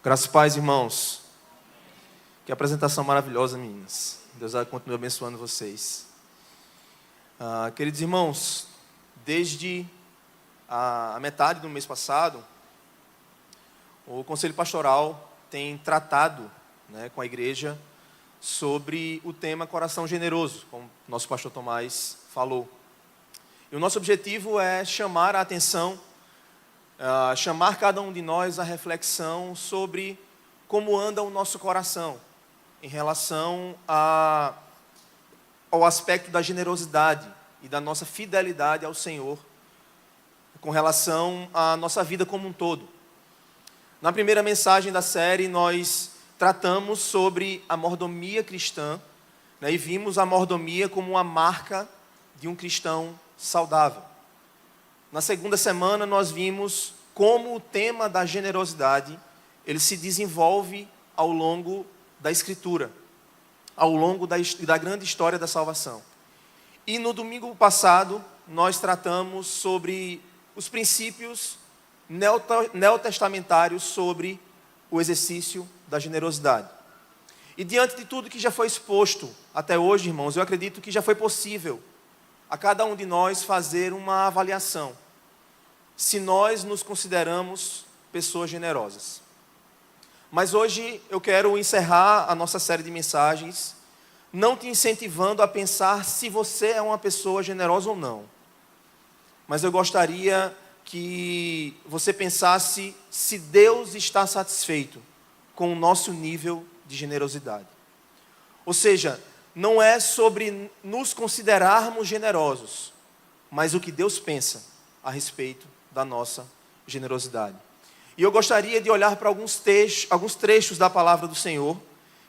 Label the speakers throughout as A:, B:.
A: Graças e paz, irmãos. Que apresentação maravilhosa, meninas. Deus continue abençoando vocês. Queridos irmãos, desde a metade do mês passado, o Conselho Pastoral tem tratado, com a igreja sobre o tema Coração Generoso, como nosso pastor Tomás falou. E o nosso objetivo é chamar a atenção, chamar cada um de nós à reflexão sobre como anda o nosso coração em relação ao aspecto da generosidade e da nossa fidelidade ao Senhor com relação à nossa vida como um todo. Na primeira mensagem da série, nós tratamos sobre a mordomia cristã, e vimos a mordomia como uma marca de um cristão saudável. Na segunda semana, nós vimos como o tema da generosidade ele se desenvolve ao longo da Escritura, ao longo da grande história da salvação. E no domingo passado, nós tratamos sobre os princípios neotestamentários sobre o exercício da generosidade. E diante de tudo que já foi exposto até hoje, irmãos, eu acredito que já foi possível a cada um de nós fazer uma avaliação, se nós nos consideramos pessoas generosas. Mas hoje eu quero encerrar a nossa série de mensagens, não te incentivando a pensar se você é uma pessoa generosa ou não. Mas eu gostaria que você pensasse se Deus está satisfeito com o nosso nível de generosidade. Ou seja, não é sobre nos considerarmos generosos, mas o que Deus pensa a respeito da nossa generosidade. E eu gostaria de olhar para alguns trechos da palavra do Senhor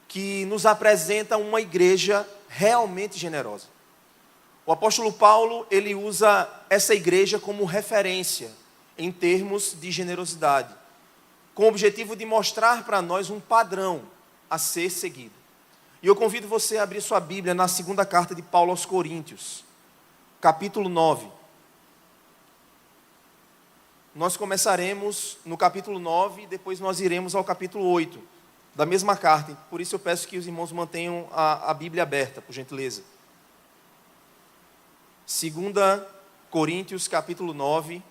A: que nos apresentam uma igreja realmente generosa. O apóstolo Paulo, ele usa essa igreja como referência em termos de generosidade, com o objetivo de mostrar para nós um padrão a ser seguido. E eu convido você a abrir sua Bíblia na segunda carta de Paulo aos Coríntios, capítulo 9. Nós começaremos no capítulo 9 e depois nós iremos ao capítulo 8 da mesma carta. Por isso eu peço que os irmãos mantenham a Bíblia aberta, por gentileza. 2 Coríntios, capítulo 9.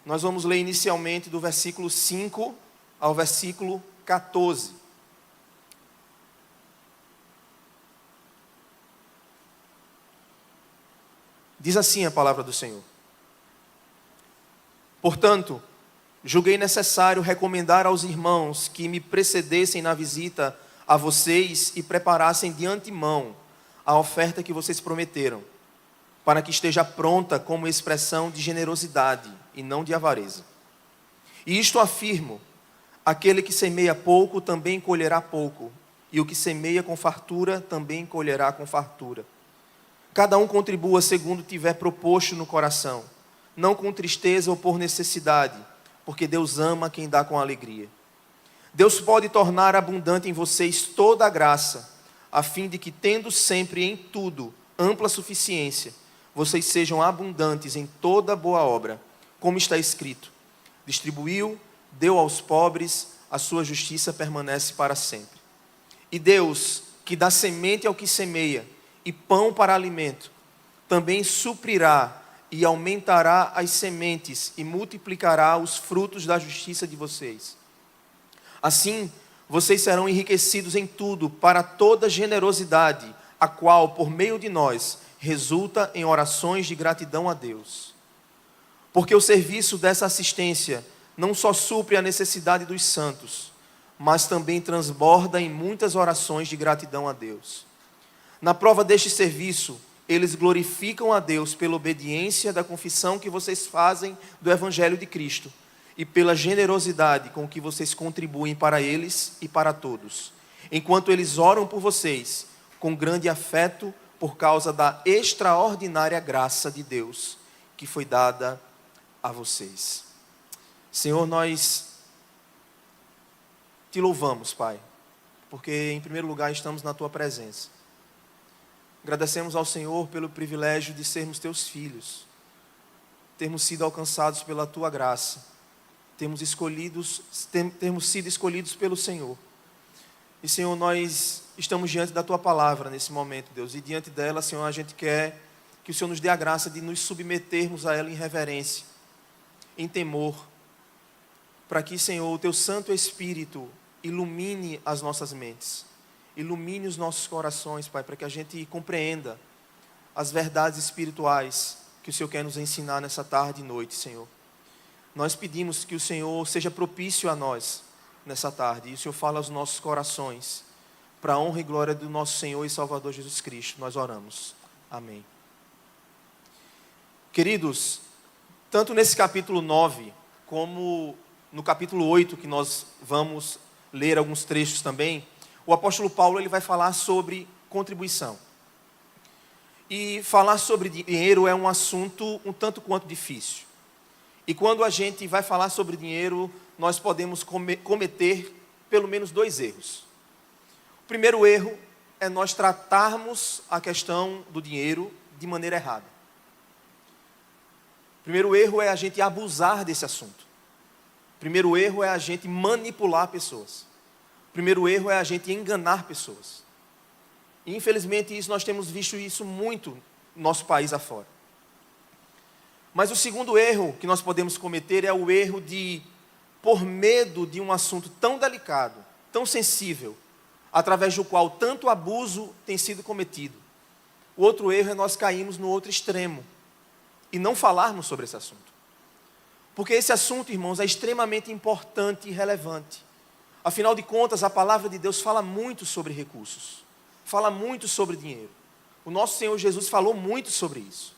A: Nós vamos ler inicialmente do versículo 5 ao versículo 14. Diz assim a palavra do Senhor: Portanto, julguei necessário recomendar aos irmãos que me precedessem na visita a vocês e preparassem de antemão a oferta que vocês prometeram, para que esteja pronta como expressão de generosidade e não de avareza. E isto afirmo: aquele que semeia pouco também colherá pouco, e o que semeia com fartura também colherá com fartura. Cada um contribua segundo tiver proposto no coração, não com tristeza ou por necessidade, porque Deus ama quem dá com alegria. Deus pode tornar abundante em vocês toda a graça, a fim de que, tendo sempre em tudo ampla suficiência, vocês sejam abundantes em toda boa obra, como está escrito: distribuiu, deu aos pobres, a sua justiça permanece para sempre. E Deus, que dá semente ao que semeia, e pão para alimento, também suprirá e aumentará as sementes e multiplicará os frutos da justiça de vocês. Assim, vocês serão enriquecidos em tudo para toda generosidade, a qual, por meio de nós, resulta em orações de gratidão a Deus. Porque o serviço dessa assistência não só supre a necessidade dos santos, mas também transborda em muitas orações de gratidão a Deus. Na prova deste serviço, eles glorificam a Deus pela obediência da confissão que vocês fazem do Evangelho de Cristo e pela generosidade com que vocês contribuem para eles e para todos, enquanto eles oram por vocês com grande afeto por causa da extraordinária graça de Deus que foi dada a vocês. Senhor, nós te louvamos, Pai, porque em primeiro lugar estamos na tua presença. Agradecemos ao Senhor pelo privilégio de sermos teus filhos, termos sido alcançados pela tua graça, termos sido escolhidos pelo Senhor. E, Senhor, nós estamos diante da Tua palavra nesse momento, Deus. E diante dela, Senhor, a gente quer que o Senhor nos dê a graça de nos submetermos a ela em reverência, em temor, para que, Senhor, o Teu Santo Espírito ilumine as nossas mentes, ilumine os nossos corações, Pai, para que a gente compreenda as verdades espirituais que o Senhor quer nos ensinar nessa tarde e noite, Senhor. Nós pedimos que o Senhor seja propício a nós nessa tarde, e o Senhor fala aos nossos corações, para a honra e glória do nosso Senhor e Salvador Jesus Cristo. Nós oramos. Amém. Queridos, tanto nesse capítulo 9, como no capítulo 8, que nós vamos ler alguns trechos também, o apóstolo Paulo ele vai falar sobre contribuição. E falar sobre dinheiro é um assunto um tanto quanto difícil. E quando a gente vai falar sobre dinheiro, nós podemos cometer pelo menos 2 erros. O primeiro erro é nós tratarmos a questão do dinheiro de maneira errada. O primeiro erro é a gente abusar desse assunto. O primeiro erro é a gente manipular pessoas. O primeiro erro é a gente enganar pessoas. E, infelizmente, nós temos visto isso muito no nosso país afora. Mas o segundo erro que nós podemos cometer é o erro de, por medo de um assunto tão delicado, tão sensível, através do qual tanto abuso tem sido cometido. O outro erro é nós cairmos no outro extremo e não falarmos sobre esse assunto. Porque esse assunto, irmãos, é extremamente importante e relevante. Afinal de contas, a palavra de Deus fala muito sobre recursos, fala muito sobre dinheiro. O nosso Senhor Jesus falou muito sobre isso.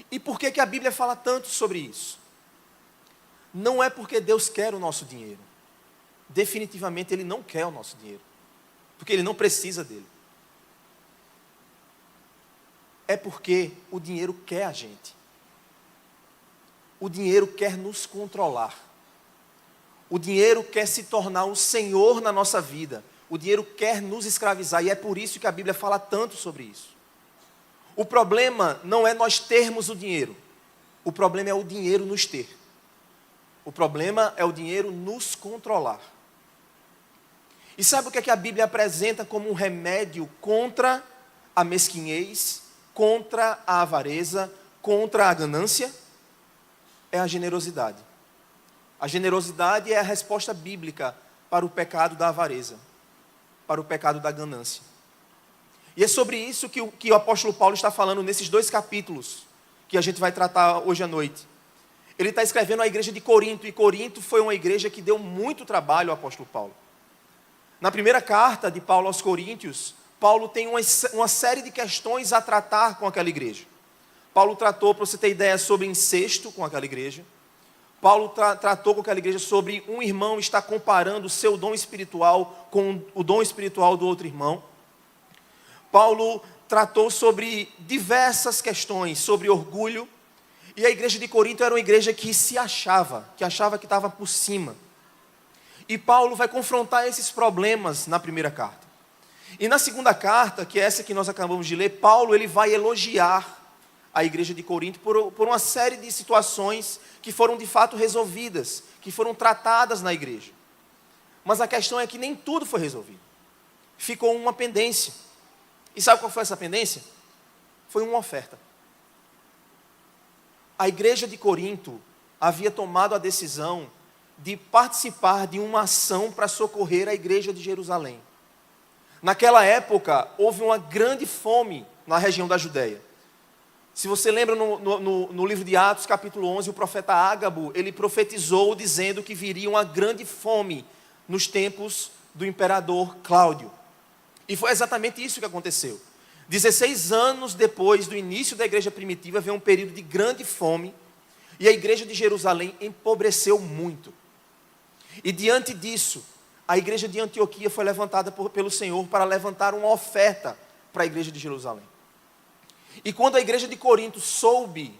A: E por que a Bíblia fala tanto sobre isso? Não é porque Deus quer o nosso dinheiro. Definitivamente Ele não quer o nosso dinheiro, porque Ele não precisa dele. É porque o dinheiro quer a gente. O dinheiro quer nos controlar. O dinheiro quer se tornar um senhor na nossa vida. O dinheiro quer nos escravizar, e é por isso que a Bíblia fala tanto sobre isso. O problema não é nós termos o dinheiro. O problema é o dinheiro nos ter. O problema é o dinheiro nos controlar. E sabe o que a Bíblia apresenta como um remédio contra a mesquinhez, contra a avareza, contra a ganância? É a generosidade. A generosidade é a resposta bíblica para o pecado da avareza, para o pecado da ganância. E é sobre isso que o apóstolo Paulo está falando nesses 2 capítulos que a gente vai tratar hoje à noite. Ele está escrevendo à igreja de Corinto, e Corinto foi uma igreja que deu muito trabalho ao apóstolo Paulo. Na primeira carta de Paulo aos Coríntios, Paulo tem uma série de questões a tratar com aquela igreja. Paulo tratou, para você ter ideia, sobre incesto com aquela igreja. Paulo tratou com aquela igreja sobre um irmão estar comparando o seu dom espiritual com o dom espiritual do outro irmão. Paulo tratou sobre diversas questões, sobre orgulho, e a igreja de Corinto era uma igreja que se achava, que estava por cima. E Paulo vai confrontar esses problemas na primeira carta. E na segunda carta, que é essa que nós acabamos de ler, Paulo ele vai elogiar a igreja de Corinto por uma série de situações que foram de fato resolvidas, que foram tratadas na igreja. Mas a questão é que nem tudo foi resolvido. Ficou uma pendência. E sabe qual foi essa pendência? Foi uma oferta. A igreja de Corinto havia tomado a decisão de participar de uma ação para socorrer a igreja de Jerusalém. Naquela época, houve uma grande fome na região da Judéia. Se você lembra no livro de Atos, capítulo 11, o profeta Ágabo, ele profetizou dizendo que viria uma grande fome nos tempos do imperador Cláudio. E foi exatamente isso que aconteceu. 16 anos depois do início da igreja primitiva, veio um período de grande fome, e a igreja de Jerusalém empobreceu muito. E diante disso, a igreja de Antioquia foi levantada pelo Senhor para levantar uma oferta para a igreja de Jerusalém. E quando a igreja de Corinto soube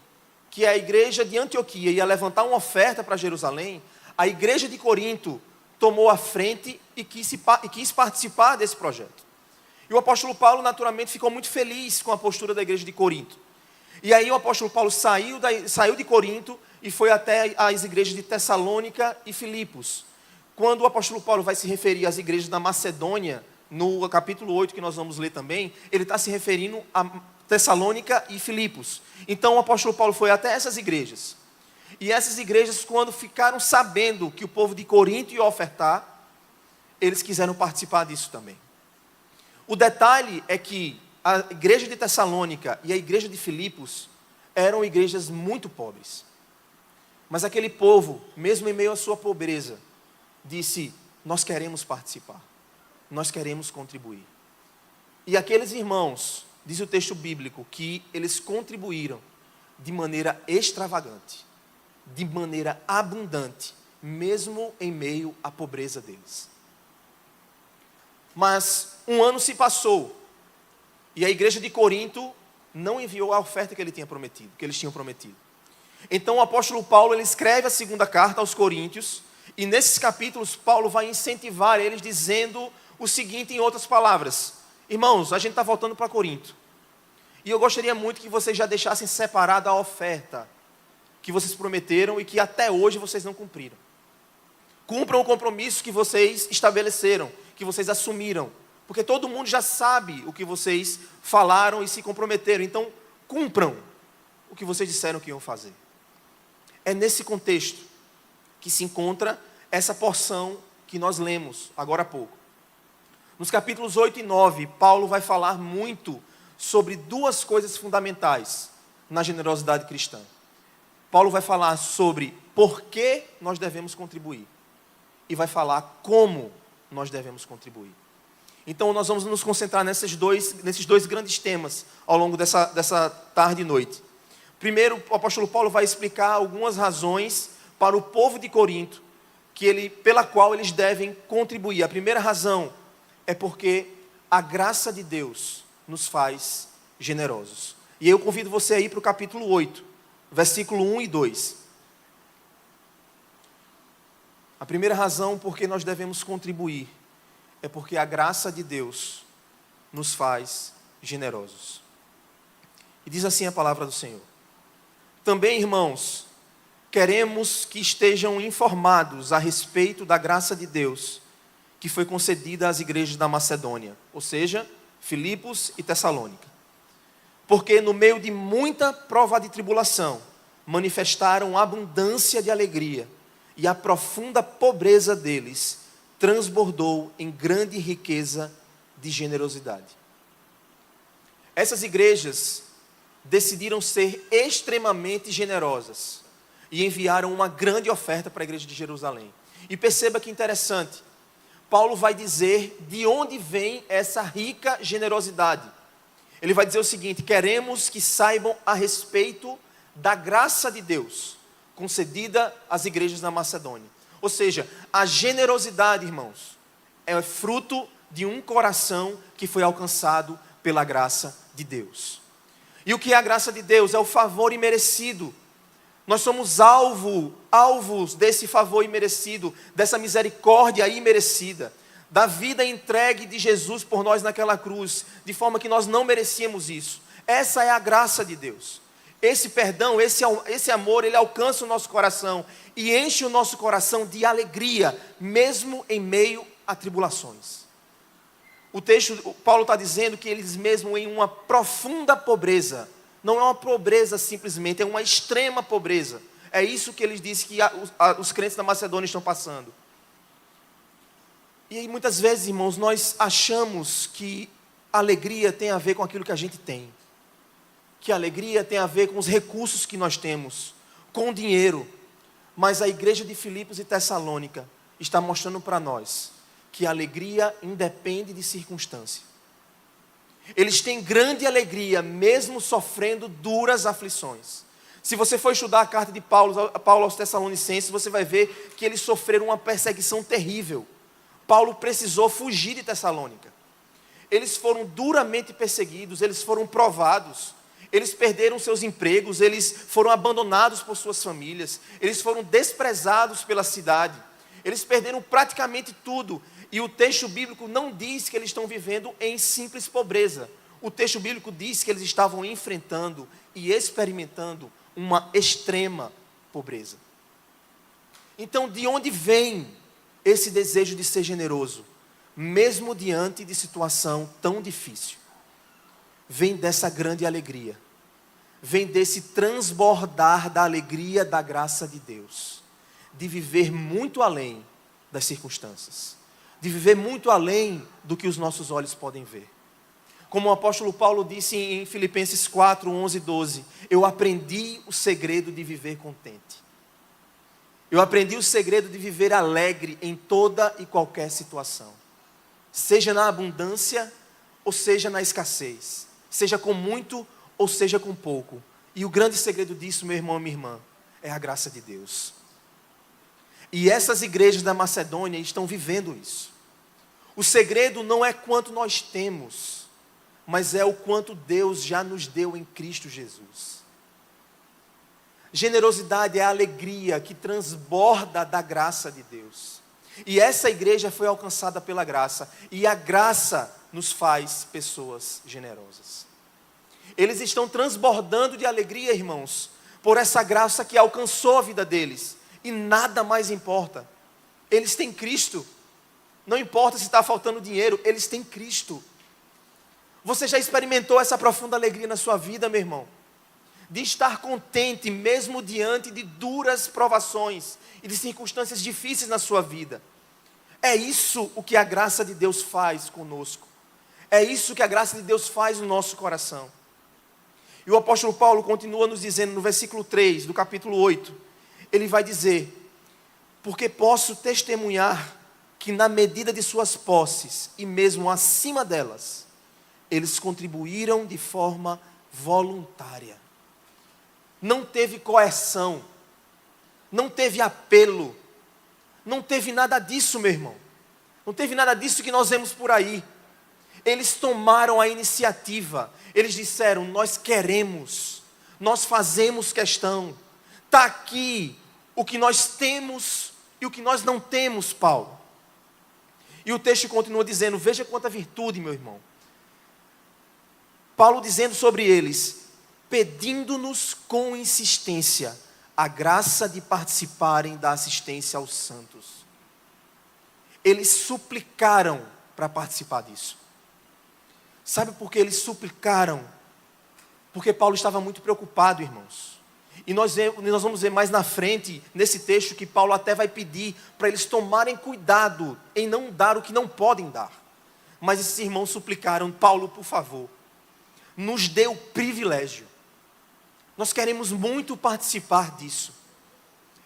A: que a igreja de Antioquia ia levantar uma oferta para Jerusalém, a igreja de Corinto tomou a frente e quis participar desse projeto. E o apóstolo Paulo, naturalmente, ficou muito feliz com a postura da igreja de Corinto. E aí o apóstolo Paulo saiu de Corinto e foi até as igrejas de Tessalônica e Filipos. Quando o apóstolo Paulo vai se referir às igrejas da Macedônia, no capítulo 8, que nós vamos ler também, ele está se referindo a Tessalônica e Filipos. Então o apóstolo Paulo foi até essas igrejas. E essas igrejas, quando ficaram sabendo que o povo de Corinto ia ofertar, eles quiseram participar disso também. O detalhe é que a igreja de Tessalônica e a igreja de Filipos eram igrejas muito pobres. Mas aquele povo, mesmo em meio à sua pobreza, disse: nós queremos participar, nós queremos contribuir. E aqueles irmãos, diz o texto bíblico, que eles contribuíram de maneira extravagante, de maneira abundante, mesmo em meio à pobreza deles. Mas um ano se passou, e a igreja de Corinto não enviou a oferta que eles tinham prometido. Então o apóstolo Paulo, ele escreve a segunda carta aos Coríntios, e nesses capítulos Paulo vai incentivar eles dizendo o seguinte, em outras palavras: irmãos, a gente está voltando para Corinto, e eu gostaria muito que vocês já deixassem separada a oferta que vocês prometeram e que até hoje vocês não cumpriram. Cumpram o compromisso que vocês estabeleceram, que vocês assumiram, porque todo mundo já sabe o que vocês falaram e se comprometeram. Então, cumpram o que vocês disseram que iam fazer. É nesse contexto que se encontra essa porção que nós lemos agora há pouco. Nos capítulos 8 e 9, Paulo vai falar muito sobre duas coisas fundamentais na generosidade cristã. Paulo vai falar sobre por que nós devemos contribuir e vai falar como nós devemos contribuir. Então nós vamos nos concentrar nesses dois grandes temas ao longo dessa tarde e noite. Primeiro, o apóstolo Paulo vai explicar algumas razões para o povo de Corinto, pela qual eles devem contribuir. A primeira razão é porque a graça de Deus nos faz generosos. E eu convido você a ir para o capítulo 8, versículo 1 e 2. A primeira razão por que nós devemos contribuir é porque a graça de Deus nos faz generosos. E diz assim a palavra do Senhor: também, irmãos, queremos que estejam informados a respeito da graça de Deus que foi concedida às igrejas da Macedônia, ou seja, Filipos e Tessalônica. Porque no meio de muita prova de tribulação, manifestaram abundância de alegria, e a profunda pobreza deles transbordou em grande riqueza de generosidade. Essas igrejas decidiram ser extremamente generosas e enviaram uma grande oferta para a igreja de Jerusalém. E perceba que interessante, Paulo vai dizer de onde vem essa rica generosidade. Ele vai dizer o seguinte: queremos que saibam a respeito da graça de Deus concedida às igrejas da Macedônia. Ou seja, a generosidade, irmãos, é fruto de um coração que foi alcançado pela graça de Deus. E o que é a graça de Deus? É o favor imerecido. Nós somos alvos desse favor imerecido, dessa misericórdia imerecida, da vida entregue de Jesus por nós naquela cruz, de forma que nós não merecíamos isso. Essa é a graça de Deus. Esse perdão, esse amor, ele alcança o nosso coração e enche o nosso coração de alegria, mesmo em meio a tribulações. O texto, Paulo está dizendo que eles mesmo em uma profunda pobreza, não é uma pobreza simplesmente, é uma extrema pobreza. É isso que eles dizem que os crentes da Macedônia estão passando. E aí muitas vezes, irmãos, nós achamos que alegria tem a ver com aquilo que a gente tem. Que a alegria tem a ver com os recursos que nós temos, com o dinheiro. Mas a igreja de Filipos e Tessalônica está mostrando para nós que a alegria independe de circunstância. Eles têm grande alegria, mesmo sofrendo duras aflições. Se você for estudar a carta de Paulo aos Tessalonicenses, você vai ver que eles sofreram uma perseguição terrível. Paulo precisou fugir de Tessalônica. Eles foram duramente perseguidos, eles foram provados. Eles perderam seus empregos, eles foram abandonados por suas famílias, eles foram desprezados pela cidade, eles perderam praticamente tudo. E o texto bíblico não diz que eles estão vivendo em simples pobreza. O texto bíblico diz que eles estavam enfrentando e experimentando uma extrema pobreza. Então, de onde vem esse desejo de ser generoso, mesmo diante de situação tão difícil? Vem dessa grande alegria, vem desse transbordar da alegria da graça de Deus, de viver muito além das circunstâncias, de viver muito além do que os nossos olhos podem ver. Como o apóstolo Paulo disse em Filipenses 4, 11 e 12, eu aprendi o segredo de viver contente. Eu aprendi o segredo de viver alegre em toda e qualquer situação, seja na abundância ou seja na escassez, seja com muito ou seja com pouco. E o grande segredo disso, meu irmão e minha irmã, é a graça de Deus. E essas igrejas da Macedônia estão vivendo isso. O segredo não é quanto nós temos, mas é o quanto Deus já nos deu em Cristo Jesus. Generosidade é a alegria que transborda da graça de Deus. E essa igreja foi alcançada pela graça. E a graça nos faz pessoas generosas. Eles estão transbordando de alegria, irmãos, por essa graça que alcançou a vida deles. E nada mais importa. Eles têm Cristo. Não importa se está faltando dinheiro, eles têm Cristo. Você já experimentou essa profunda alegria na sua vida, meu irmão? De estar contente mesmo diante de duras provações e de circunstâncias difíceis na sua vida. É isso o que a graça de Deus faz conosco. É isso que a graça de Deus faz no nosso coração. E o apóstolo Paulo continua nos dizendo no versículo 3 do capítulo 8, ele vai dizer: porque posso testemunhar que na medida de suas posses e mesmo acima delas, eles contribuíram de forma voluntária. Não teve coerção, não teve apelo, não teve nada disso, meu irmão. Não teve nada disso que nós vemos por aí. Eles tomaram a iniciativa, eles disseram: nós queremos, nós fazemos questão, está aqui o que nós temos e o que nós não temos, Paulo. E o texto continua dizendo, veja quanta virtude, meu irmão. Paulo dizendo sobre eles: pedindo-nos com insistência a graça de participarem da assistência aos santos. Eles suplicaram para participar disso. Sabe por que eles suplicaram? Porque Paulo estava muito preocupado, irmãos. E nós vamos ver mais na frente, nesse texto, que Paulo até vai pedir para eles tomarem cuidado em não dar o que não podem dar. Mas esses irmãos suplicaram: Paulo, por favor, nos dê o privilégio. Nós queremos muito participar disso.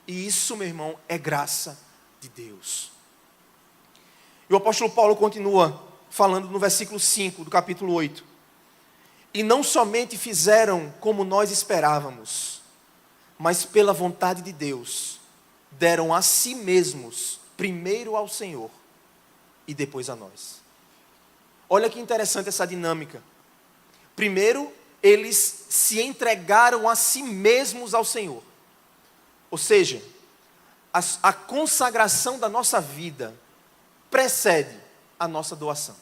A: E isso, meu irmão, é graça de Deus. E o apóstolo Paulo continua falando no versículo 5 do capítulo 8. E não somente fizeram como nós esperávamos, mas pela vontade de Deus, deram a si mesmos, primeiro ao Senhor e depois a nós. Olha que interessante essa dinâmica. Primeiro, eles se entregaram a si mesmos ao Senhor. Ou seja, a consagração da nossa vida precede a nossa doação.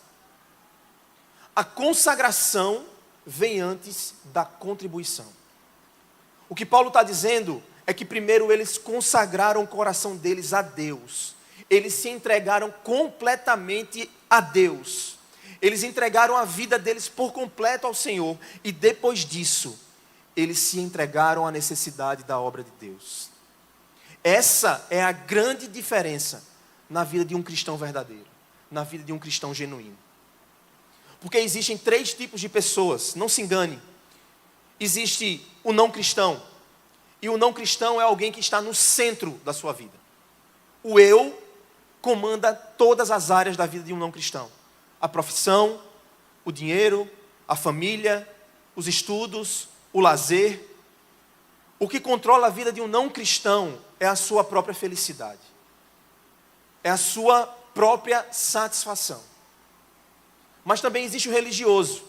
A: A consagração vem antes da contribuição. O que Paulo está dizendo é que primeiro eles consagraram o coração deles a Deus. Eles se entregaram completamente a Deus. Eles entregaram a vida deles por completo ao Senhor. E depois disso, eles se entregaram à necessidade da obra de Deus. Essa é a grande diferença na vida de um cristão verdadeiro, na vida de um cristão genuíno. Porque existem 3 tipos de pessoas, não se engane. Existe o não cristão. E o não cristão é alguém que está no centro da sua vida. O eu comanda todas as áreas da vida de um não cristão. A profissão, o dinheiro, a família, os estudos, o lazer. O que controla a vida de um não cristão é a sua própria felicidade. É a sua própria satisfação. Mas também existe o religioso.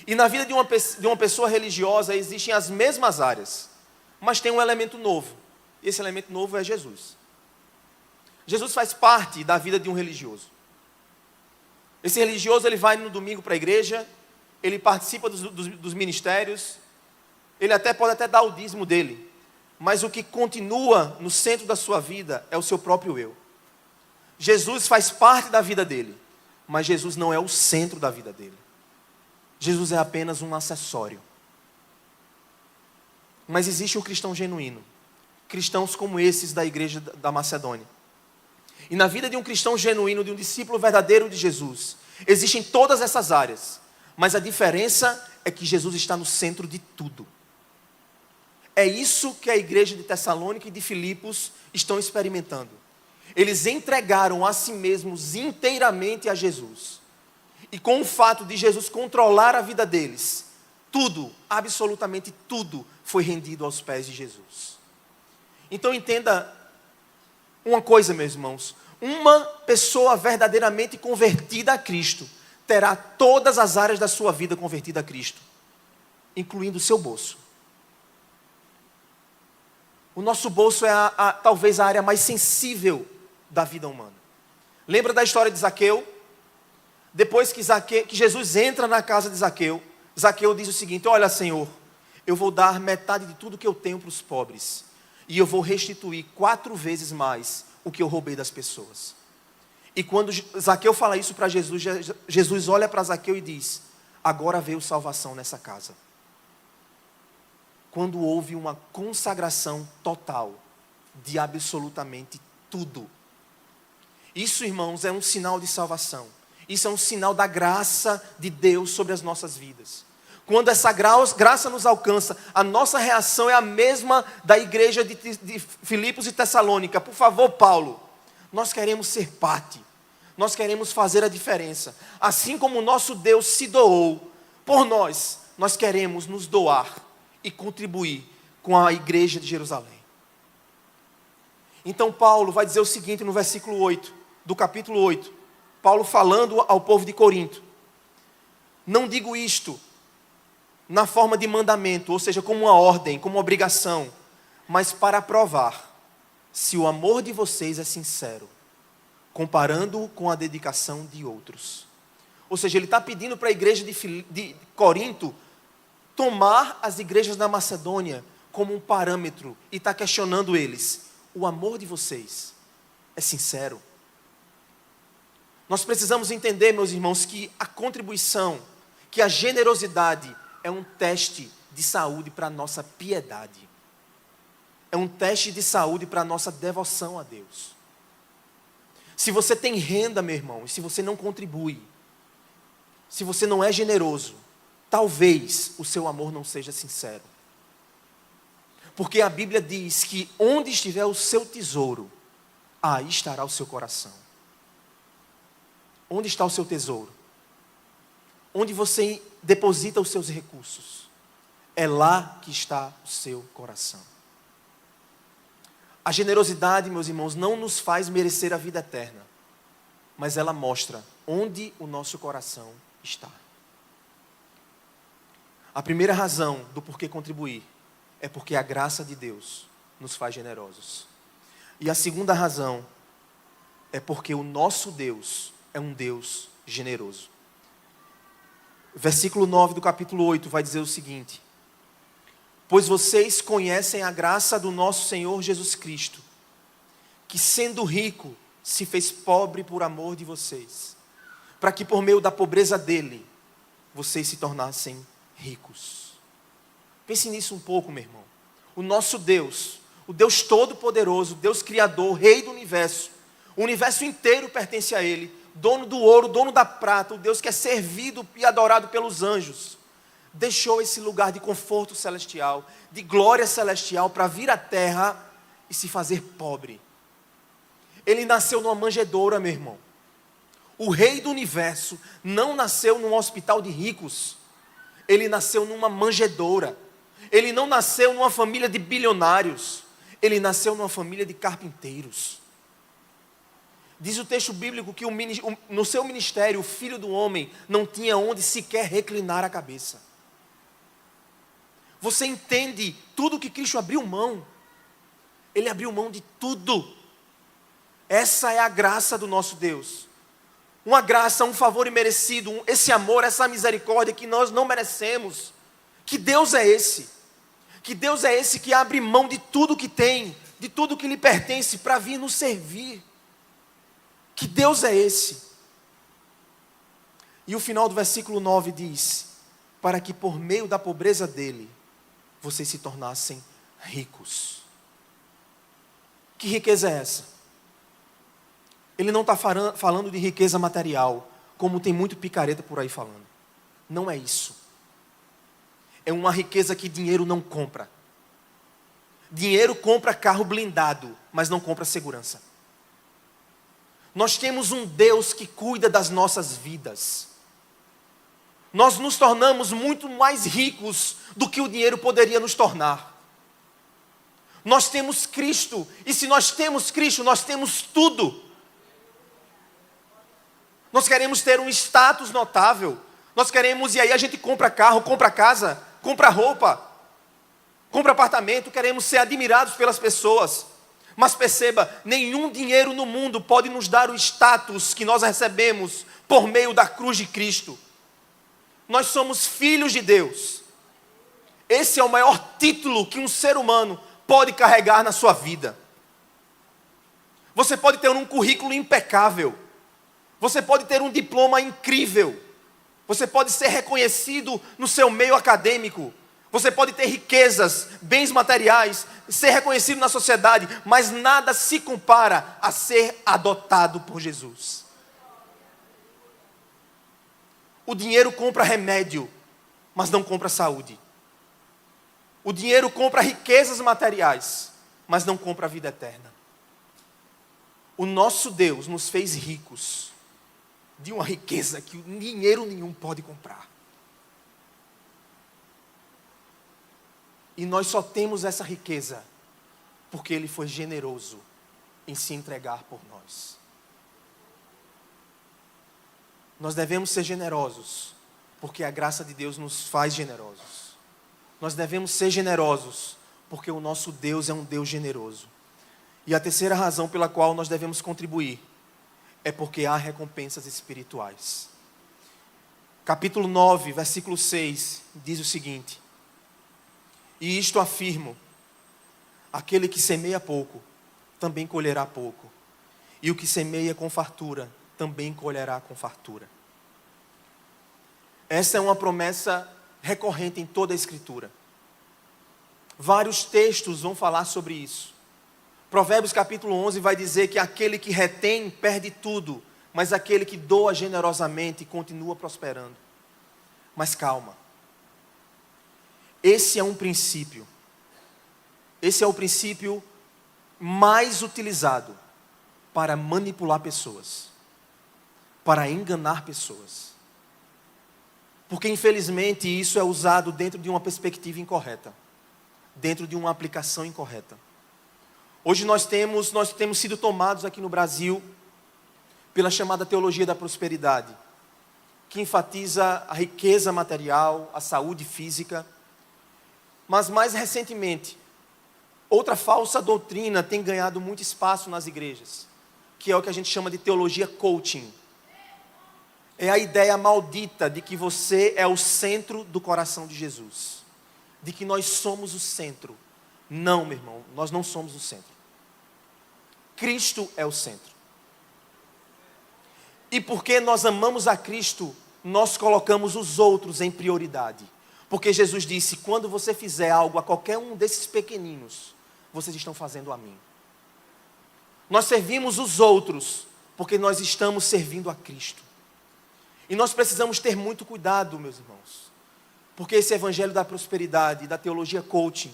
A: E na vida de uma pessoa religiosa existem as mesmas áreas, mas tem um elemento novo. E esse elemento novo é Jesus. Jesus faz parte da vida de um religioso. Esse religioso, ele vai no domingo para a igreja, ele participa dos ministérios, ele pode até dar o dízimo dele, mas o que continua no centro da sua vida é o seu próprio eu. Jesus faz parte da vida dele, mas Jesus não é o centro da vida dele. Jesus é apenas um acessório. Mas existe um cristão genuíno, cristãos como esses da igreja da Macedônia. E na vida de um cristão genuíno, de um discípulo verdadeiro de Jesus, existem todas essas áreas, mas a diferença é que Jesus está no centro de tudo. É isso que a igreja de Tessalônica e de Filipos estão experimentando. Eles entregaram a si mesmos inteiramente a Jesus. E com o fato de Jesus controlar a vida deles, tudo, absolutamente tudo, foi rendido aos pés de Jesus. Então entenda uma coisa, meus irmãos. Uma pessoa verdadeiramente convertida a Cristo terá todas as áreas da sua vida convertida a Cristo, incluindo o seu bolso. O nosso bolso é talvez a área mais sensível da vida humana. Lembra da história de Zaqueu? Depois que Jesus entra na casa de Zaqueu, Zaqueu diz o seguinte: olha, Senhor, eu vou dar metade de tudo que eu tenho para os pobres, e eu vou restituir 4 vezes mais o que eu roubei das pessoas. E quando Zaqueu fala isso para Jesus, Jesus olha para Zaqueu e diz: agora veio salvação nessa casa. Quando houve uma consagração total de absolutamente tudo. Isso, irmãos, é um sinal de salvação. Isso é um sinal da graça de Deus sobre as nossas vidas. Quando essa graça nos alcança, a nossa reação é a mesma da igreja de Filipos e Tessalônica. Por favor, Paulo, nós queremos ser parte. Nós queremos fazer a diferença. Assim como o nosso Deus se doou por nós, nós queremos nos doar e contribuir com a igreja de Jerusalém. Então Paulo vai dizer o seguinte no versículo 8, do capítulo 8. Paulo falando ao povo de Corinto: não digo isto na forma de mandamento, ou seja, como uma ordem, como uma obrigação, mas para provar se o amor de vocês é sincero, comparando-o com a dedicação de outros. Ou seja, ele está pedindo para a igreja de Corinto tomar as igrejas da Macedônia como um parâmetro e está questionando eles: o amor de vocês é sincero? Nós precisamos entender, meus irmãos, que a contribuição, que a generosidade é um teste de saúde para a nossa piedade. É um teste de saúde para a nossa devoção a Deus. Se você tem renda, meu irmão, e se você não contribui, se você não é generoso, talvez o seu amor não seja sincero. Porque a Bíblia diz que onde estiver o seu tesouro, aí estará o seu coração. Onde está o seu tesouro? Onde você deposita os seus recursos? É lá que está o seu coração. A generosidade, meus irmãos, não nos faz merecer a vida eterna, mas ela mostra onde o nosso coração está. A primeira razão do porquê contribuir é porque a graça de Deus nos faz generosos. E a segunda razão é porque o nosso Deus é um Deus generoso. Versículo 9 do capítulo 8 vai dizer o seguinte: pois vocês conhecem a graça do nosso Senhor Jesus Cristo, que sendo rico, se fez pobre por amor de vocês, para que por meio da pobreza dele, vocês se tornassem ricos. Pense nisso um pouco, meu irmão. O nosso Deus, o Deus Todo-Poderoso, Deus Criador, Rei do Universo, o universo inteiro pertence a Ele, dono do ouro, dono da prata, o Deus que é servido e adorado pelos anjos, deixou esse lugar de conforto celestial, de glória celestial, para vir à terra e se fazer pobre. Ele nasceu numa manjedoura, meu irmão. O Rei do Universo não nasceu num hospital de ricos. Ele nasceu numa manjedoura. Ele não nasceu numa família de bilionários. Ele nasceu numa família de carpinteiros. Diz o texto bíblico que no seu ministério, o Filho do Homem não tinha onde sequer reclinar a cabeça. Você entende tudo que Cristo abriu mão? Ele abriu mão de tudo. Essa é a graça do nosso Deus. Uma graça, um favor imerecido, esse amor, essa misericórdia que nós não merecemos. Que Deus é esse? Que Deus é esse que abre mão de tudo que tem, de tudo que lhe pertence para vir nos servir. Que Deus é esse? E o final do versículo 9 diz: para que por meio da pobreza dele, vocês se tornassem ricos. Que riqueza é essa? Ele não está falando de riqueza material, como tem muito picareta por aí falando. Não é isso. É uma riqueza que dinheiro não compra. Dinheiro compra carro blindado, mas não compra segurança. Nós temos um Deus que cuida das nossas vidas. Nós nos tornamos muito mais ricos do que o dinheiro poderia nos tornar. Nós temos Cristo, e se nós temos Cristo, nós temos tudo. Nós queremos ter um status notável. Nós queremos, e aí a gente compra carro, compra casa, compra roupa, compra apartamento, queremos ser admirados pelas pessoas. Mas perceba, nenhum dinheiro no mundo pode nos dar o status que nós recebemos por meio da cruz de Cristo. Nós somos filhos de Deus. Esse é o maior título que um ser humano pode carregar na sua vida. Você pode ter um currículo impecável. Você pode ter um diploma incrível. Você pode ser reconhecido no seu meio acadêmico. Você pode ter riquezas, bens materiais, ser reconhecido na sociedade, mas nada se compara a ser adotado por Jesus. O dinheiro compra remédio, mas não compra saúde. O dinheiro compra riquezas materiais, mas não compra a vida eterna. O nosso Deus nos fez ricos de uma riqueza que dinheiro nenhum pode comprar. E nós só temos essa riqueza porque Ele foi generoso em se entregar por nós. Nós devemos ser generosos porque a graça de Deus nos faz generosos. Nós devemos ser generosos porque o nosso Deus é um Deus generoso. E a terceira razão pela qual nós devemos contribuir é porque há recompensas espirituais. Capítulo 9, versículo 6 diz o seguinte: e isto afirmo, aquele que semeia pouco, também colherá pouco. E o que semeia com fartura, também colherá com fartura. Essa é uma promessa recorrente em toda a Escritura. Vários textos vão falar sobre isso. Provérbios capítulo 11 vai dizer que aquele que retém perde tudo, mas aquele que doa generosamente continua prosperando. Mas calma. Esse é um princípio. Esse é o princípio mais utilizado para manipular pessoas, para enganar pessoas. Porque infelizmente isso é usado dentro de uma perspectiva incorreta, dentro de uma aplicação incorreta. Hoje nós temos sido tomados aqui no Brasil pela chamada teologia da prosperidade, que enfatiza a riqueza material, a saúde física. Mas mais recentemente, outra falsa doutrina tem ganhado muito espaço nas igrejas, que é o que a gente chama de teologia coaching. É a ideia maldita de que você é o centro do coração de Jesus, de que nós somos o centro. Não, meu irmão, nós não somos o centro. Cristo é o centro. E porque nós amamos a Cristo, nós colocamos os outros em prioridade. Porque Jesus disse: quando você fizer algo a qualquer um desses pequeninos, vocês estão fazendo a mim. Nós servimos os outros porque nós estamos servindo a Cristo. E nós precisamos ter muito cuidado, meus irmãos, porque esse evangelho da prosperidade, da teologia coaching,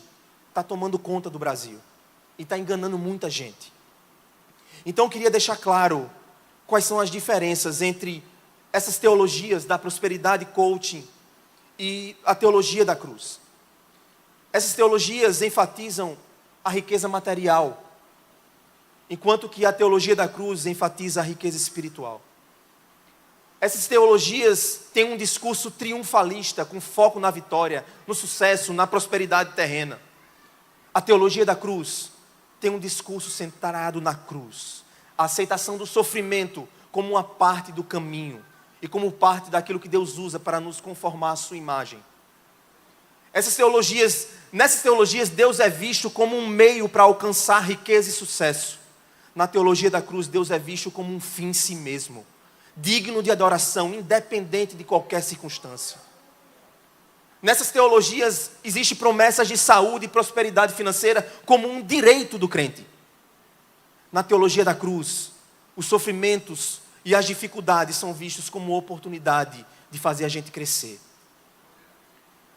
A: está tomando conta do Brasil e está enganando muita gente. Então eu queria deixar claro quais são as diferenças entre essas teologias da prosperidade coaching e a teologia da cruz. Essas teologias enfatizam a riqueza material, enquanto que a teologia da cruz enfatiza a riqueza espiritual. Essas teologias têm um discurso triunfalista, com foco na vitória, no sucesso, na prosperidade terrena. A teologia da cruz tem um discurso centrado na cruz, a aceitação do sofrimento como uma parte do caminho e como parte daquilo que Deus usa para nos conformar à sua imagem. Nessas teologias, Deus é visto como um meio para alcançar riqueza e sucesso. Na teologia da cruz, Deus é visto como um fim em si mesmo, digno de adoração, independente de qualquer circunstância. Nessas teologias, existem promessas de saúde e prosperidade financeira como um direito do crente. Na teologia da cruz, os sofrimentos e as dificuldades são vistos como oportunidade de fazer a gente crescer.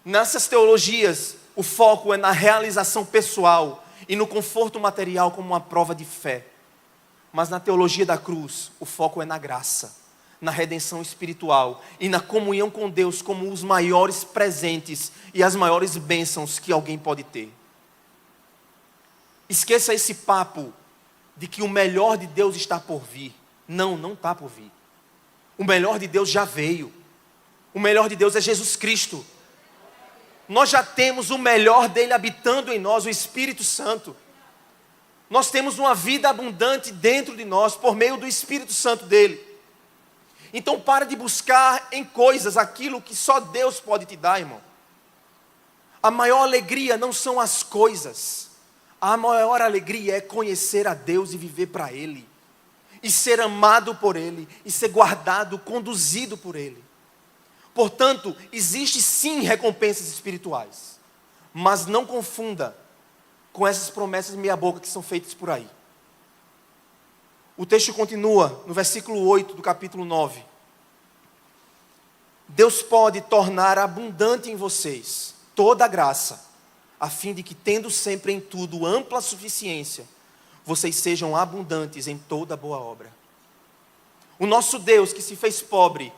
A: Nessas teologias, o foco é na realização pessoal e no conforto material como uma prova de fé. Mas na teologia da cruz, o foco é na graça, na redenção espiritual e na comunhão com Deus como os maiores presentes e as maiores bênçãos que alguém pode ter. Esqueça esse papo de que o melhor de Deus está por vir. Não está por vir. O melhor de Deus já veio. O melhor de Deus é Jesus Cristo. Nós já temos o melhor dele habitando em nós, o Espírito Santo. Nós temos uma vida abundante dentro de nós, por meio do Espírito Santo dele. Então para de buscar em coisas aquilo que só Deus pode te dar, irmão. A maior alegria não são as coisas. A maior alegria é conhecer a Deus e viver para Ele. E ser amado por Ele, e ser guardado, conduzido por Ele. Portanto, existe sim recompensas espirituais, mas não confunda com essas promessas meia boca que são feitas por aí. O texto continua no versículo 8 do capítulo 9. Deus pode tornar abundante em vocês toda a graça, a fim de que, tendo sempre em tudo ampla suficiência, vocês sejam abundantes em toda boa obra. O nosso Deus que se fez pobre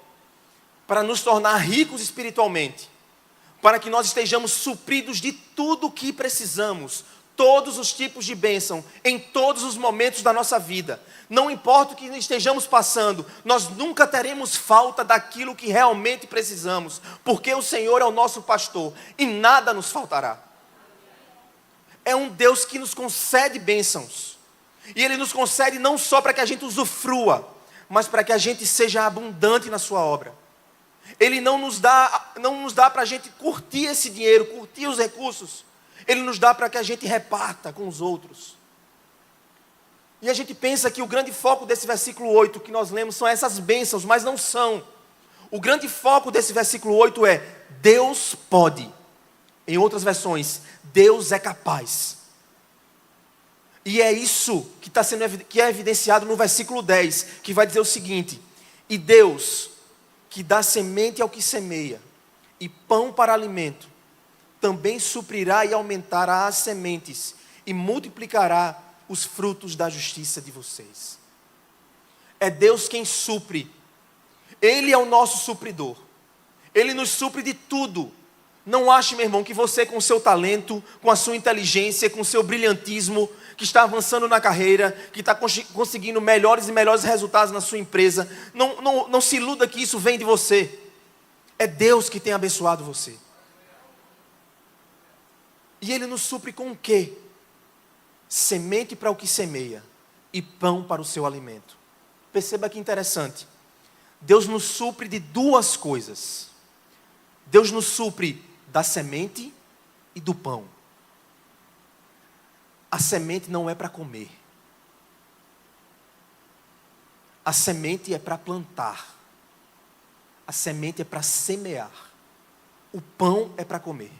A: para nos tornar ricos espiritualmente, para que nós estejamos supridos de tudo o que precisamos, todos os tipos de bênção, em todos os momentos da nossa vida. Não importa o que estejamos passando, nós nunca teremos falta daquilo que realmente precisamos, porque o Senhor é o nosso pastor e nada nos faltará. É um Deus que nos concede bênçãos, e Ele nos concede não só para que a gente usufrua, mas para que a gente seja abundante na sua obra. Ele não nos dá para a gente curtir esse dinheiro, curtir os recursos. Ele nos dá para que a gente reparta com os outros. E a gente pensa que o grande foco desse versículo 8 que nós lemos são essas bênçãos, mas não são. O grande foco desse versículo 8 é: Deus pode. Em outras versões, Deus é capaz. E é isso que é evidenciado no versículo 10, que vai dizer o seguinte: e Deus, que dá semente ao que semeia, e pão para alimento, também suprirá e aumentará as sementes, e multiplicará os frutos da justiça de vocês. É Deus quem supre. Ele é o nosso supridor. Ele nos supre de tudo. Não ache, meu irmão, que você com o seu talento, com a sua inteligência, com o seu brilhantismo, que está avançando na carreira, que está conseguindo melhores e melhores resultados na sua empresa, não se iluda que isso vem de você. É Deus que tem abençoado você. E Ele nos supre com o quê? Semente para o que semeia e pão para o seu alimento. Perceba que interessante. Deus nos supre de duas coisas. Deus nos supre da semente e do pão. A semente não é para comer. A semente é para plantar. A semente é para semear. O pão é para comer.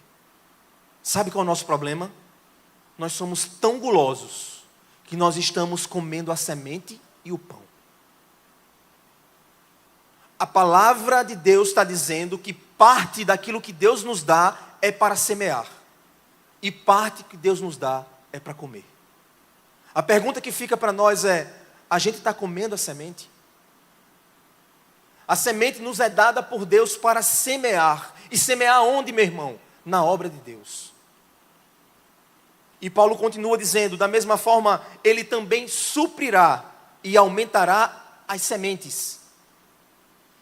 A: Sabe qual é o nosso problema? Nós somos tão gulosos que nós estamos comendo a semente e o pão. A palavra de Deus está dizendo que parte daquilo que Deus nos dá é para semear. E parte que Deus nos dá é para comer. A pergunta que fica para nós é: a gente está comendo a semente? A semente nos é dada por Deus para semear. E semear onde, meu irmão? Na obra de Deus. E Paulo continua dizendo: da mesma forma, Ele também suprirá e aumentará as sementes.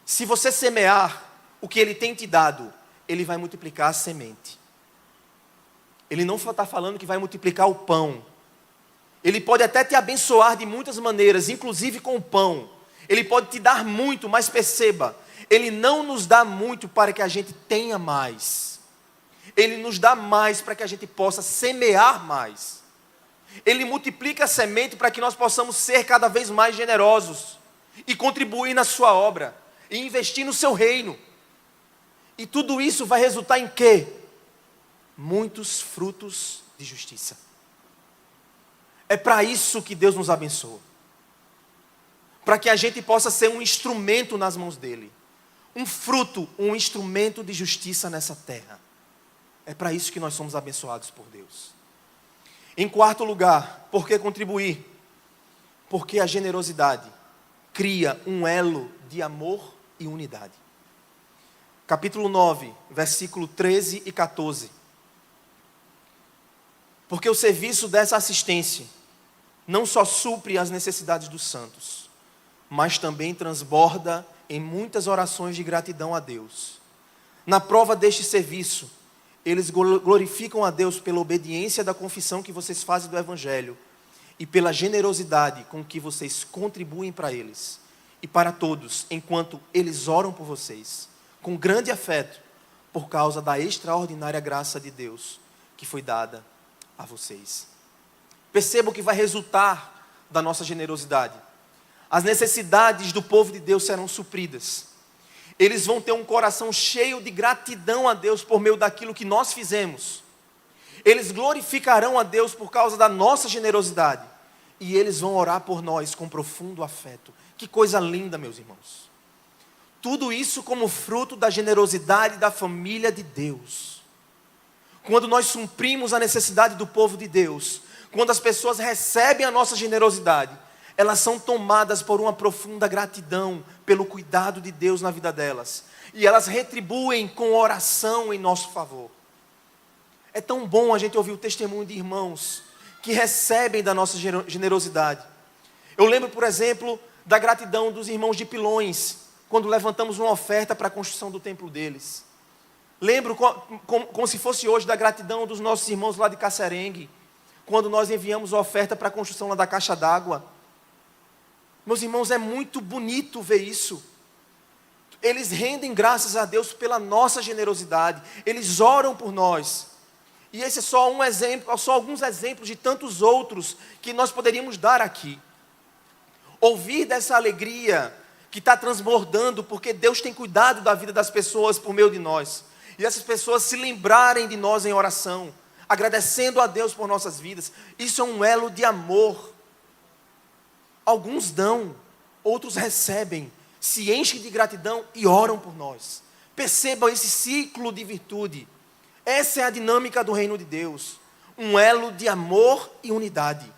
A: Se você semear o que Ele tem te dado, Ele vai multiplicar a semente. Ele não está falando que vai multiplicar o pão. Ele pode até te abençoar de muitas maneiras, inclusive com o pão. Ele pode te dar muito, mas perceba, Ele não nos dá muito para que a gente tenha mais. Ele nos dá mais para que a gente possa semear mais. Ele multiplica a semente para que nós possamos ser cada vez mais generosos e contribuir na sua obra e investir no seu reino. E tudo isso vai resultar em quê? Muitos frutos de justiça. É para isso que Deus nos abençoa. Para que a gente possa ser um instrumento nas mãos dele. Um fruto, um instrumento de justiça nessa terra. É para isso que nós somos abençoados por Deus. Em quarto lugar, por que contribuir? Porque a generosidade cria um elo de amor e unidade. Capítulo 9, versículo 13 e 14. Porque o serviço dessa assistência não só supre as necessidades dos santos, mas também transborda em muitas orações de gratidão a Deus. Na prova deste serviço, eles glorificam a Deus pela obediência da confissão que vocês fazem do Evangelho e pela generosidade com que vocês contribuem para eles e para todos, enquanto eles oram por vocês, com grande afeto, por causa da extraordinária graça de Deus que foi dada a vocês. Perceba o que vai resultar da nossa generosidade. As necessidades do povo de Deus serão supridas. Eles vão ter um coração cheio de gratidão a Deus por meio daquilo que nós fizemos. Eles glorificarão a Deus por causa da nossa generosidade. E eles vão orar por nós com profundo afeto. Que coisa linda, meus irmãos. Tudo isso como fruto da generosidade da família de Deus. Quando nós suprimos a necessidade do povo de Deus, quando as pessoas recebem a nossa generosidade, elas são tomadas por uma profunda gratidão pelo cuidado de Deus na vida delas. E elas retribuem com oração em nosso favor. É tão bom a gente ouvir o testemunho de irmãos que recebem da nossa generosidade. Eu lembro, por exemplo, da gratidão dos irmãos de Pilões, quando levantamos uma oferta para a construção do templo deles. Lembro como se fosse hoje da gratidão dos nossos irmãos lá de Cacerengue, quando nós enviamos a oferta para a construção lá da caixa d'água. Meus irmãos, é muito bonito ver isso. Eles rendem graças a Deus pela nossa generosidade. Eles oram por nós. E esse é só um exemplo, só alguns exemplos de tantos outros que nós poderíamos dar aqui. Ouvir dessa alegria que está transbordando, porque Deus tem cuidado da vida das pessoas por meio de nós. E essas pessoas se lembrarem de nós em oração, agradecendo a Deus por nossas vidas. Isso é um elo de amor. Alguns dão, outros recebem, se enchem de gratidão e oram por nós. Percebam esse ciclo de virtude. Essa é a dinâmica do reino de Deus. Um elo de amor e unidade.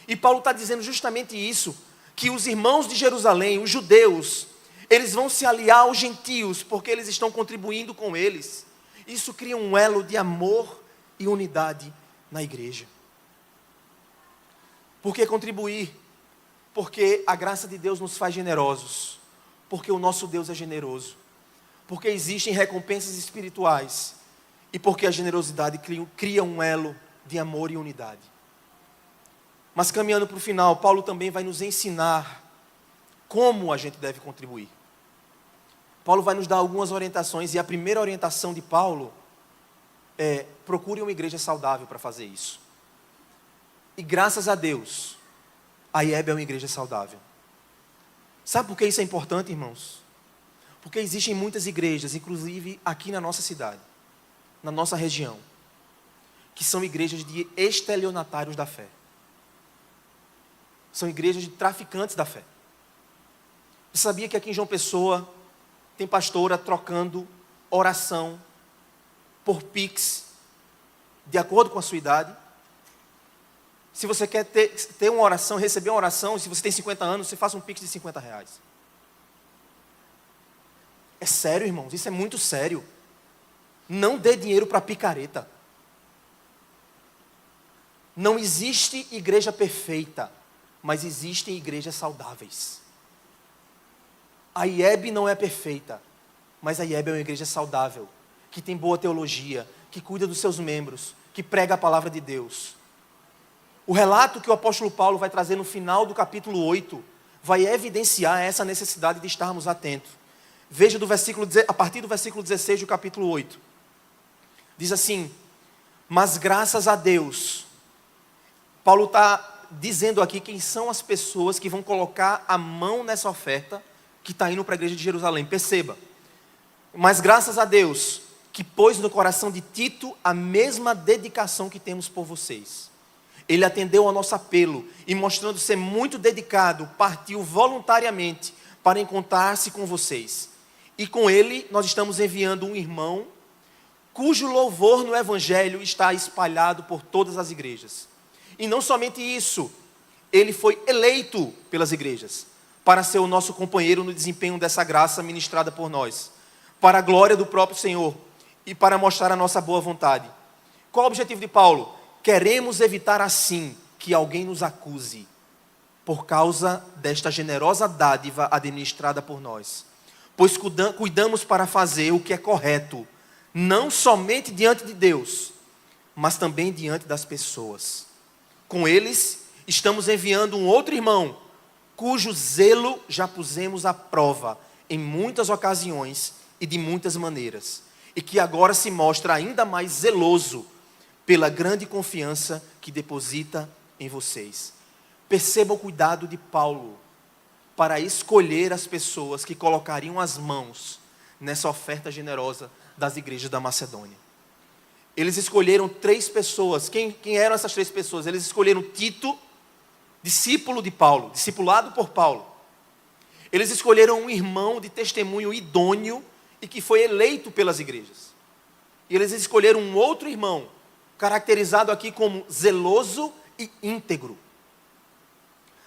A: E Paulo está dizendo justamente isso, que os irmãos de Jerusalém, os judeus, eles vão se aliar aos gentios, porque eles estão contribuindo com eles. Isso cria um elo de amor e unidade na igreja. Por que contribuir? Porque a graça de Deus nos faz generosos. Porque o nosso Deus é generoso. Porque existem recompensas espirituais. E porque a generosidade cria um elo de amor e unidade. Mas caminhando para o final, Paulo também vai nos ensinar como a gente deve contribuir. Paulo vai nos dar algumas orientações. E a primeira orientação de Paulo é: procure uma igreja saudável para fazer isso. E graças a Deus, a IEB é uma igreja saudável. Sabe por que isso é importante, irmãos? Porque existem muitas igrejas, inclusive aqui na nossa cidade, na nossa região, que são igrejas de estelionatários da fé. São igrejas de traficantes da fé. Você sabia que aqui em João Pessoa tem pastora trocando oração por Pix, de acordo com a sua idade? Se você quer ter uma oração, receber uma oração, se você tem 50 anos, você faça um Pix de R$50. É sério, irmãos, isso é muito sério. Não dê dinheiro para picareta. Não existe igreja perfeita, mas existem igrejas saudáveis. A IEB não é perfeita, mas a IEB é uma igreja saudável, que tem boa teologia, que cuida dos seus membros, que prega a palavra de Deus. O relato que o apóstolo Paulo vai trazer no final do capítulo 8 vai evidenciar essa necessidade de estarmos atentos. Veja a partir do versículo 16 do capítulo 8. Diz assim: mas graças a Deus. Paulo está dizendo aqui quem são as pessoas que vão colocar a mão nessa oferta que está indo para a igreja de Jerusalém. Perceba. Mas graças a Deus, que pôs no coração de Tito a mesma dedicação que temos por vocês. Ele atendeu ao nosso apelo e, mostrando ser muito dedicado, partiu voluntariamente para encontrar-se com vocês. E com ele nós estamos enviando um irmão cujo louvor no Evangelho está espalhado por todas as igrejas. E não somente isso, ele foi eleito pelas igrejas para ser o nosso companheiro no desempenho dessa graça ministrada por nós, para a glória do próprio Senhor e para mostrar a nossa boa vontade. Qual o objetivo de Paulo? Queremos evitar assim que alguém nos acuse por causa desta generosa dádiva administrada por nós, pois cuidamos para fazer o que é correto, não somente diante de Deus, mas também diante das pessoas. Com eles, estamos enviando um outro irmão, cujo zelo já pusemos à prova em muitas ocasiões e de muitas maneiras, e que agora se mostra ainda mais zeloso pela grande confiança que deposita em vocês. Perceba o cuidado de Paulo para escolher as pessoas que colocariam as mãos nessa oferta generosa das igrejas da Macedônia. Eles escolheram 3 pessoas. Quem eram essas 3 pessoas? Eles escolheram Tito, discípulo de Paulo, discipulado por Paulo. Eles escolheram um irmão de testemunho idôneo e que foi eleito pelas igrejas. E eles escolheram um outro irmão, caracterizado aqui como zeloso e íntegro.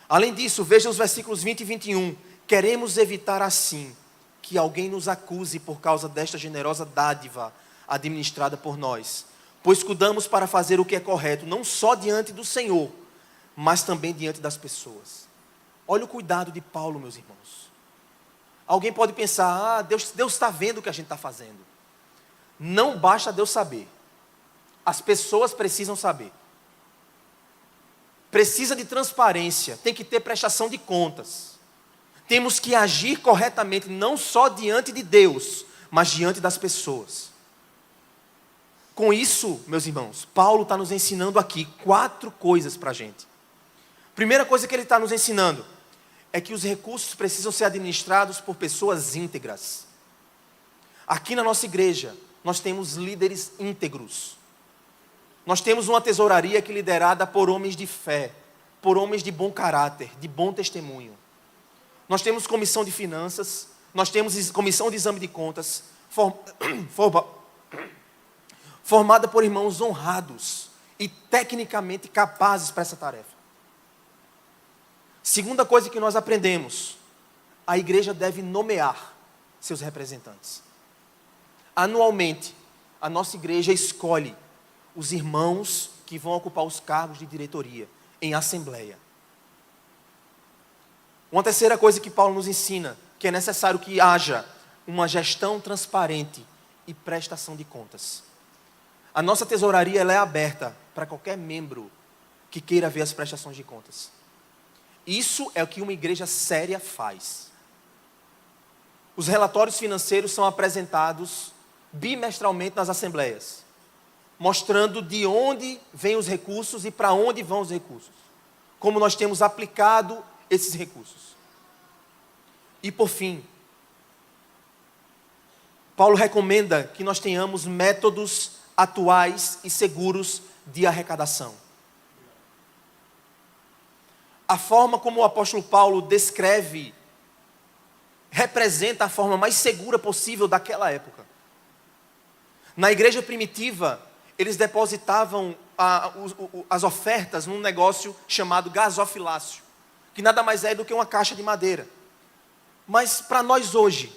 A: Além disso, veja os versículos 20 e 21. Queremos evitar assim que alguém nos acuse por causa desta generosa dádiva administrada por nós, pois cuidamos para fazer o que é correto, não só diante do Senhor, mas também diante das pessoas. Olha o cuidado de Paulo, meus irmãos. Alguém pode pensar, Deus está vendo o que a gente está fazendo. Não basta Deus saber. As pessoas precisam saber. Precisa de transparência, tem que ter prestação de contas. Temos que agir corretamente, não só diante de Deus, mas diante das pessoas. Com isso, meus irmãos, Paulo está nos ensinando aqui 4 coisas para a gente. Primeira coisa que ele está nos ensinando é que os recursos precisam ser administrados por pessoas íntegras. Aqui na nossa igreja, nós temos líderes íntegros. Nós temos uma tesouraria que é liderada por homens de fé, por homens de bom caráter, de bom testemunho. Nós temos comissão de finanças, nós temos comissão de exame de contas, formada por irmãos honrados e tecnicamente capazes para essa tarefa. Segunda coisa que nós aprendemos, a igreja deve nomear seus representantes. Anualmente, a nossa igreja escolhe os irmãos que vão ocupar os cargos de diretoria em assembleia. Uma terceira coisa que Paulo nos ensina, que é necessário que haja uma gestão transparente e prestação de contas. A nossa tesouraria ela é aberta para qualquer membro que queira ver as prestações de contas. Isso é o que uma igreja séria faz. Os relatórios financeiros são apresentados bimestralmente nas assembleias, mostrando de onde vêm os recursos e para onde vão os recursos, como nós temos aplicado esses recursos. E por fim, Paulo recomenda que nós tenhamos métodos atuais e seguros de arrecadação. A forma como o apóstolo Paulo descreve, representa a forma mais segura possível daquela época. Na igreja primitiva, eles depositavam as ofertas num negócio chamado gasofilácio, que nada mais é do que uma caixa de madeira. Mas para nós hoje,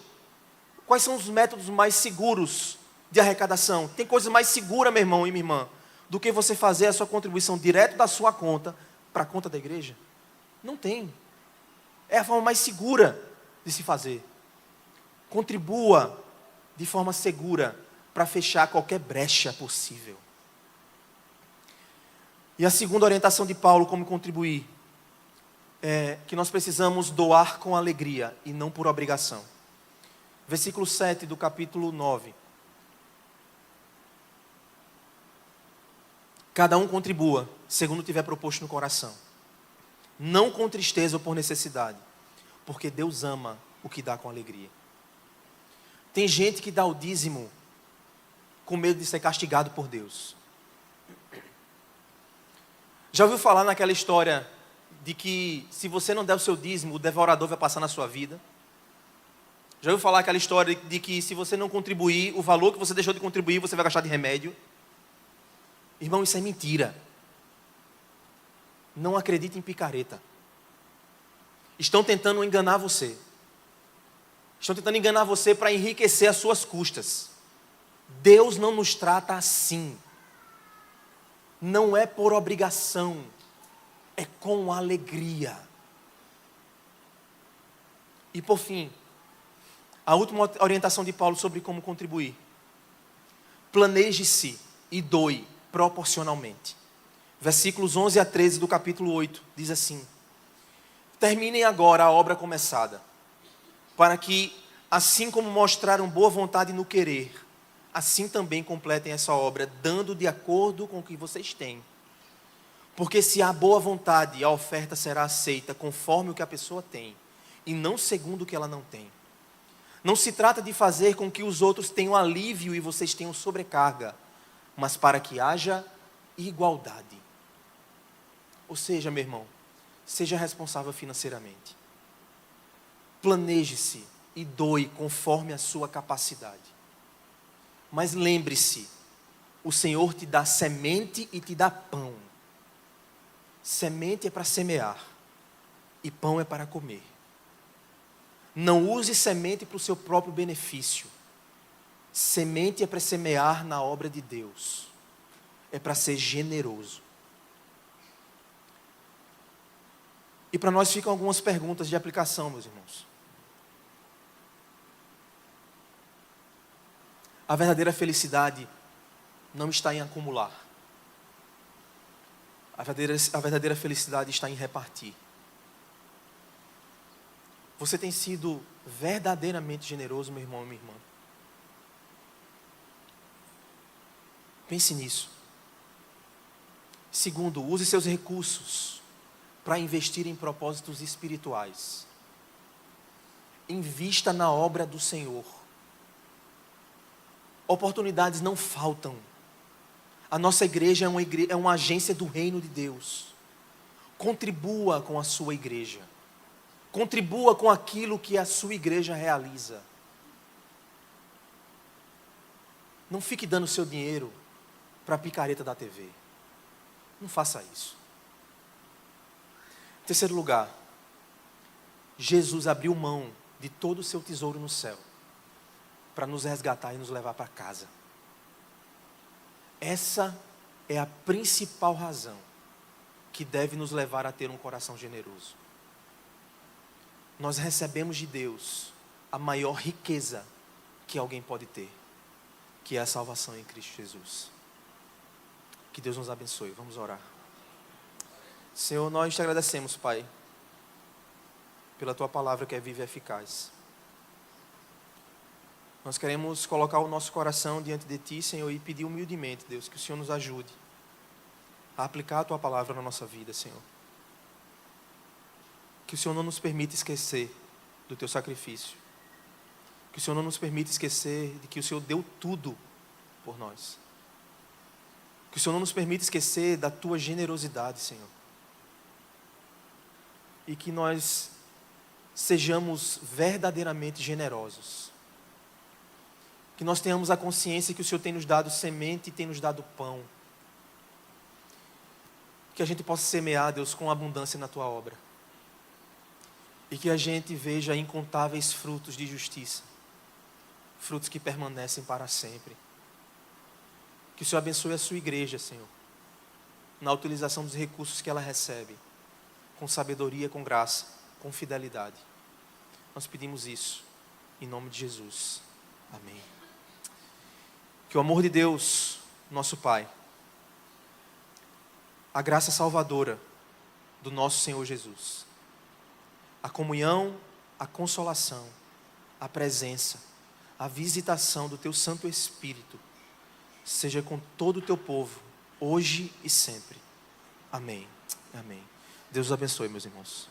A: quais são os métodos mais seguros de arrecadação? Tem coisa mais segura, meu irmão e minha irmã, do que você fazer a sua contribuição direto da sua conta para a conta da igreja? Não tem. É a forma mais segura de se fazer. Contribua de forma segura para fechar qualquer brecha possível. E a segunda orientação de Paulo como contribuir é que nós precisamos doar com alegria e não por obrigação. Versículo 7 do capítulo 9. Cada um contribua, segundo tiver proposto no coração. Não com tristeza ou por necessidade, porque Deus ama o que dá com alegria. Tem gente que dá o dízimo com medo de ser castigado por Deus. Já ouviu falar naquela história de que se você não der o seu dízimo, o devorador vai passar na sua vida? Já ouviu falar aquela história de que se você não contribuir, o valor que você deixou de contribuir, você vai gastar de remédio? Irmão, isso é mentira. Não acredite em picareta. Estão tentando enganar você. Estão tentando enganar você para enriquecer as suas custas. Deus não nos trata assim. Não é por obrigação, é com alegria. E por fim, a última orientação de Paulo sobre como contribuir. Planeje-se e doe proporcionalmente. Versículos 11 a 13 do capítulo 8, diz assim: terminem agora a obra começada, para que, assim como mostraram boa vontade no querer, assim também completem essa obra, dando de acordo com o que vocês têm. Porque se há boa vontade, a oferta será aceita conforme o que a pessoa tem, e não segundo o que ela não tem. Não se trata de fazer com que os outros tenham alívio e vocês tenham sobrecarga, mas para que haja igualdade. Ou seja, meu irmão, seja responsável financeiramente. Planeje-se e doe conforme a sua capacidade. Mas lembre-se, o Senhor te dá semente e te dá pão. Semente é para semear e pão é para comer. Não use semente para o seu próprio benefício. Semente é para semear na obra de Deus. É para ser generoso. E para nós ficam algumas perguntas de aplicação, meus irmãos. A verdadeira felicidade não está em acumular. A verdadeira felicidade está em repartir. Você tem sido verdadeiramente generoso, meu irmão e minha irmã? Pense nisso. Segundo, use seus recursos para investir em propósitos espirituais. Invista na obra do Senhor. Oportunidades não faltam. A nossa igreja é uma agência do reino de Deus. Contribua com a sua igreja. Contribua com aquilo que a sua igreja realiza. Não fique dando seu dinheiro para a picareta da TV. Não faça isso. Em terceiro lugar, Jesus abriu mão de todo o seu tesouro no céu para nos resgatar e nos levar para casa. Essa é a principal razão que deve nos levar a ter um coração generoso. Nós recebemos de Deus a maior riqueza que alguém pode ter, que é a salvação em Cristo Jesus. Que Deus nos abençoe. Vamos orar. Senhor, nós te agradecemos, Pai, pela Tua palavra que é viva e eficaz. Nós queremos colocar o nosso coração diante de Ti, Senhor, e pedir humildemente, Deus, que o Senhor nos ajude a aplicar a Tua palavra na nossa vida, Senhor. Que o Senhor não nos permita esquecer do Teu sacrifício. Que o Senhor não nos permita esquecer de que o Senhor deu tudo por nós. Que o Senhor não nos permita esquecer da Tua generosidade, Senhor. E que nós sejamos verdadeiramente generosos. Que nós tenhamos a consciência que o Senhor tem nos dado semente e tem nos dado pão. Que a gente possa semear, Deus, com abundância na Tua obra. E que a gente veja incontáveis frutos de justiça. Frutos que permanecem para sempre. Que o Senhor abençoe a sua igreja, Senhor. Na utilização dos recursos que ela recebe. Com sabedoria, com graça, com fidelidade. Nós pedimos isso. Em nome de Jesus. Amém. Que o amor de Deus, nosso Pai, a graça salvadora do nosso Senhor Jesus, a comunhão, a consolação, a presença, a visitação do Teu Santo Espírito, seja com todo o Teu povo, hoje e sempre. Amém. Amém. Deus os abençoe, meus irmãos.